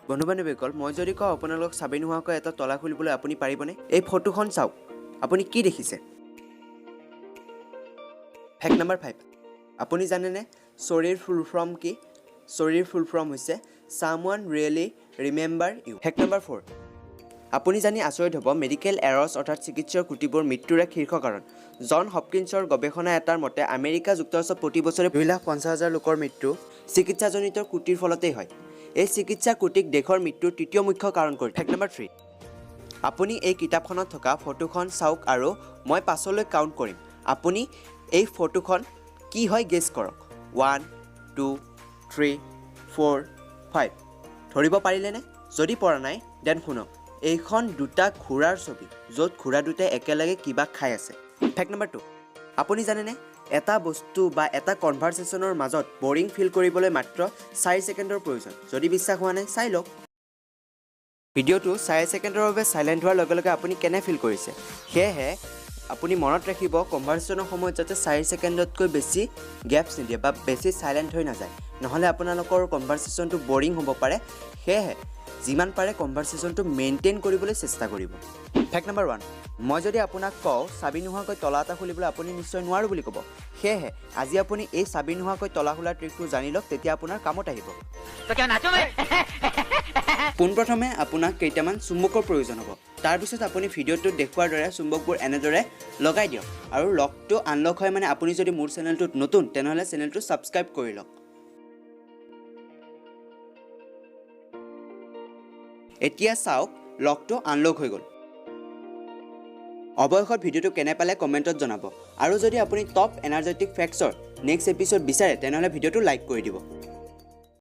বন্ধু-বান্ধৱীসকল মই যদি কওঁ আপোনালোকক চাবি নোহোৱাকৈ এটা তলা খুলিবলৈ আপুনি পাৰিবনে এই ফটোখন চাওক আপুনি কি দেখিছে ফেক্ট নম্বৰ 5 আপুনি জানেনে সৰিৰ ফুল ফৰ্ম কি সৰিৰ ফুল ফৰ্ম হৈছে someone really remember you fact number 4 আপুনি জানি আচৰিত হ'ব মেডিকেল এৰৰ্ছ অৰ্থাৎ চিকিৎসকৰ ত্ৰুটিবোৰ মৃত্যুৰ এক শীৰ্ষ কাৰণ জন হপকিন্সৰ গৱেষণা এটাৰ মতে আমেৰিকা যুক্তৰাষ্ট্ৰত প্ৰতি বছৰে 2,50,000 লোকৰ মৃত্যু চিকিৎসাজনিত ত্ৰুটিৰ ফলতেই হয় এই চিকিৎসা ত্ৰুটিক দেশৰ মৃত্যুৰ তৃতীয় মুখ্য কাৰণ কৰি ফেক্ট নম্বৰ 3 আপুনি এই কিতাপখনত থকা ফটোখন চাওক আৰু মই পাছলৈ কাউণ্ট কৰিম আপুনি এই ফটোখন কি হয় গেছ কৰক 1 2 3 4 5 ধৰিব পাৰিলেনে যদি পৰা নাই দেন শুনক এইখন দুটা ঘোঁৰাৰ ছবি য'ত ঘোঁৰা দুটাই একেলগে কিবা খাই আছে ফেক্ট নম্বৰ 2 আপুনি জানেনে এটা বস্তু বা এটা কনভাৰচেশ্যনৰ মাজত বৰিং ফিল কৰিবলৈ মাত্ৰ 4 ছেকেণ্ডৰ প্ৰয়োজন যদি বিশ্বাস হোৱা নাই চাই লওক ভিডিঅ'টো 4 ছেকেণ্ডৰ বাবে সাইলেন্ট হোৱাৰ লগে লগে আপুনি কেনে ফিল কৰিছে সেয়েহে আপুনি মনত ৰাখিব কনভাৰচেশ্যনৰ সময়ত যাতে 4 ছেকেণ্ডতকৈ বেছি গেপছ নিদিয়ে বা বেছি সাইলেন্ট হৈ নাযায় নহলে আপোনালোকৰ কনভাৰচেশ্যনটো বৰিং হ'ব পাৰে সেয়েহে যিমান পাৰে কনভাৰচেশ্যনটো মেইনটেইন কৰিবলৈ চেষ্টা কৰিব ফেক্ট নম্বৰ 1 মই যদি আপোনাক কওঁ চাবি নোহোৱাকৈ তলা এটা খুলিবলৈ আপুনি নিশ্চয় নোৱাৰো বুলি ক'ব সেয়েহে আজি আপুনি এই চাবি নোহোৱাকৈ তলা খোলাৰ ট্ৰিকটো জানি লওক তেতিয়া আপোনাৰ কামত আহিব পোনপ্ৰথমে আপোনাক কেইটামান চুম্বকৰ প্ৰয়োজন হ'ব তাৰপিছত আপুনি ভিডিঅ'টোত দেখুৱাৰ দৰে চুম্বকবোৰ এনেদৰে লগাই দিয়ক আৰু লকটো আনলক হয় মানে আপুনি যদি মোৰ চেনেলটোত নতুন তেনেহ'লে চেনেলটো ছাবস্ক্ৰাইব কৰি লওক এতিয়া চাওক লকটো আনলক হৈ গ'ল অৱশেষত ভিডিঅ'টো কেনে পালে কমেণ্টত জনাব আৰু যদি আপুনি টপ এনাৰ্জেটিক ফেক্টছৰ নেক্সট এপিছড বিচাৰে তেনেহ'লে ভিডিঅ'টো লাইক কৰি দিব